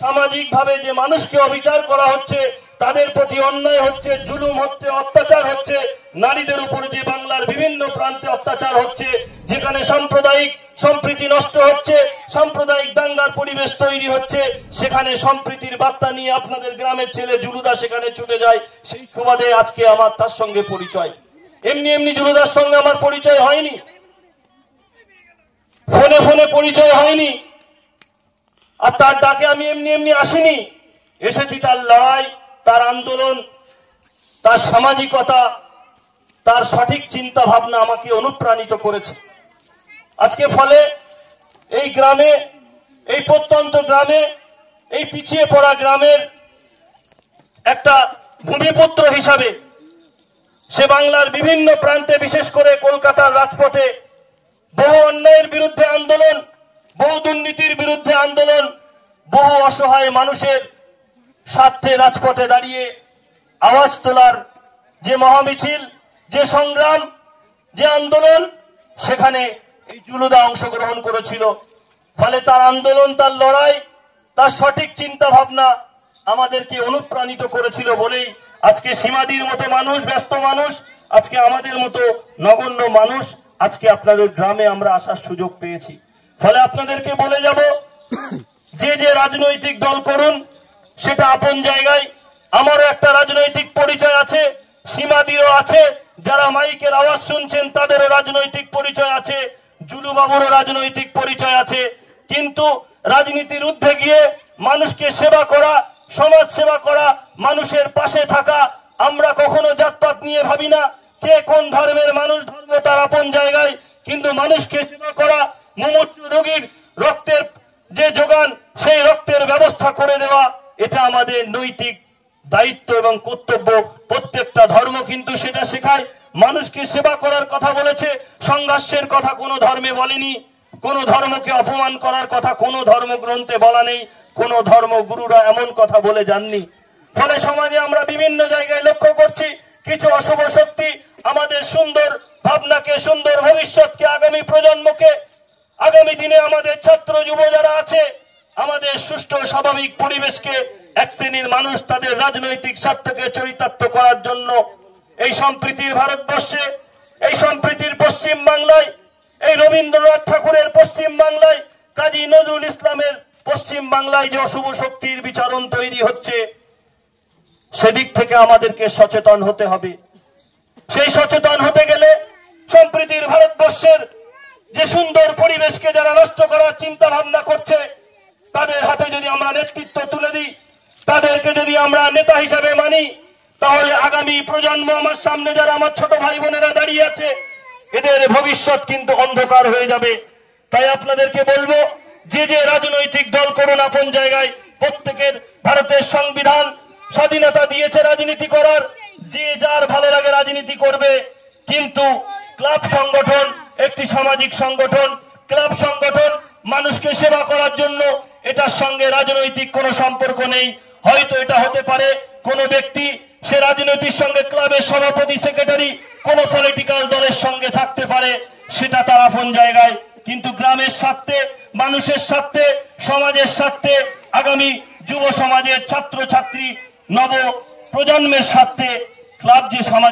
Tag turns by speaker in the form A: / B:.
A: সামাজিকভাবে যে মানুষকে অবিচার করা হচ্ছে, তাদের প্রতি অন্যায় হচ্ছে, জুলুম হচ্ছে, অত্যাচার হচ্ছে, নারীদের উপর যে বাংলার বিভিন্ন প্রান্তে অত্যাচার হচ্ছে, যেখানে সাম্প্রদায়িক সম্প্রীতি নষ্ট হচ্ছে, সাম্প্রদায়িক দাঙ্গার পরিবেশ তৈরি হচ্ছে, সেখানে সম্প্রীতির বার্তা নিয়ে আপনাদের গ্রামের ছেলে জুলুদা সেখানে ছুটে যায়। সেই সুবাদে আজকে আমার তার সঙ্গে পরিচয়। এমনি এমনি জুলুদার সঙ্গে আমার পরিচয় হয়নি, ফোনে ফোনে পরিচয় হয়নি, আর তার ডাকে আমি এমনি এমনি আসিনি। এসেছি তার লড়াই, তার আন্দোলন, তার সামাজিকতা, তার সঠিক চিন্তা ভাবনা আমাকে অনুপ্রাণিত করেছে। আজকে ফলে এই গ্রামে, এই প্রত্যন্ত গ্রামে, এই পিছিয়ে পড়া গ্রামের একটা ভূমিপুত্র হিসাবে সে বাংলার বিভিন্ন প্রান্তে, বিশেষ করে কলকাতার রাজপথে বহু অন্যায়ের বিরুদ্ধে আন্দোলন, বহু দুর্নীতির বিরুদ্ধে আন্দোলন, বহু অসহায় মানুষের স্বার্থে রাজপথে দাঁড়িয়ে আওয়াজ তোলার যে মহামিছিল, যে সংগ্রাম, যে আন্দোলন, সেখানে এই জুলুদা অংশগ্রহণ করেছিল। ফলে তার আন্দোলন, তার লড়াই, তার সঠিক চিন্তা ভাবনা আমাদেরকে অনুপ্রাণিত করেছিল বলেই আজকে সীমাদির মতো মানুষ, ব্যস্ত মানুষ, আজকে আমাদের মতো নগণ্য মানুষ আজকে আপনাদের গ্রামে আমরা আসার সুযোগ পেয়েছি। ফলে আপনাদেরকে বলে যাব, যে যে রাজনৈতিক দল করুন সেটা আপন জায়গায়। আমারও একটা রাজনৈতিক পরিচয় আছে, সীমাদিরও আছে, যারা মাইকের আওয়াজ শুনছেন তাদেরও রাজনৈতিক পরিচয় আছে, জুলুবাবুরও রাজনৈতিক পরিচয় আছে। কিন্তু রাজনীতির ঊর্ধ্বে গিয়ে মানুষকে সেবা করা, সমাজ সেবা করা, মানুষের পাশে থাকা, আমরা কখনো জাতপাত নিয়ে ভাবি না, কে কোন ধর্মের মানুষ, ধর্ম তার আপন জায়গায়, কিন্তু মানুষকে সেবা করা, মুমূর্ষু রোগীর রক্তের যে যোগান, সেই রক্তের ব্যবস্থা করে দেওয়া, এটা আমাদের নৈতিক দায়িত্ব এবং কর্তব্য। প্রত্যেকটা ধর্ম কিন্তু সেটা শেখায়। মানুষকে সেবা করার কথা বলেছে, সংঘর্ষের কথা কোনো ধর্মে বলেনি, কোন ধর্মকে অপমান করার কথা কোনো ধর্মগ্রন্থে বলা নেই, কোন ধর্মগুরুরা এমন কথা বলে যাননি। ফলে সমাজে আমরা বিভিন্ন জায়গায় লক্ষ্য করছি, কিছু অশুভ শক্তি আমাদের সুন্দর ভাবনাকে, সুন্দর ভবিষ্যৎকে, আগামী প্রজন্মকে, আগামী দিনে আমাদের ছাত্র যুব যারা আছে, আমাদের সুষ্ঠু স্বাভাবিক পরিবেশকে এক শ্রেণীর মানুষ তাদের রাজনৈতিক স্বার্থকে চরিতার্থ করার জন্য এই সম্প্রীতির ভারতবর্ষে, এই সম্প্রীতির পশ্চিম বাংলায়, এই রবীন্দ্রনাথ ঠাকুরের পশ্চিম বাংলায়, কাজী নজরুল ইসলামের পশ্চিম বাংলায় যে অশুভ শক্তির বিচরণ তৈরি হচ্ছে, সেদিক থেকে আমাদেরকে সচেতন হতে হবে। সেই সচেতন হতে গেলে সম্প্রীতির ভারতবর্ষের যে সুন্দর পরিবেশকে যারা নষ্ট করার চিন্তা ভাবনা করছে, তাদের হাতে যদি আমরা নেতৃত্ব তুলে দিই, তাদেরকে যদি আমরা নেতা হিসাবে মানি, তাহলে আগামী প্রজন্ম, আমার সামনে যারা আমার ছোট ভাই বোনেরা দাঁড়িয়ে আছে, এদের ভবিষ্যৎ কিন্তু অন্ধকার হয়ে যাবে। তাই আপনাদেরকে বলবো, যে যে রাজনৈতিক দল করুন আপন জায়গায়, প্রত্যেকের ভারতের সংবিধান স্বাধীনতা দিয়েছে রাজনীতি করার, যে যার ভালো লাগে রাজনীতি করবে। কিন্তু ক্লাব সংগঠন একটি সামাজিক সংগঠন, ক্লাব সংগঠন মানুষকে সেবা করার জন্য, এটার সঙ্গে রাজনৈতিক কোনো সম্পর্ক নেই। হয়তো এটা হতে পারে কোনো ব্যক্তি, সে রাজনীতির সঙ্গে ক্লাবের সভাপতি, সেক্রেটারি, কোনো পলিটিক্যাল দলের সঙ্গে থাকতে পারে, সেটা তার আপন জায়গায়। কিন্তু গ্রামের স্বার্থে, মানুষের স্বার্থে, সমাজের স্বার্থে, আগামী যুব সমাজের ছাত্র ছাত্রী, নব প্রজন্মের স্বার্থে ক্লাব যে সমাজ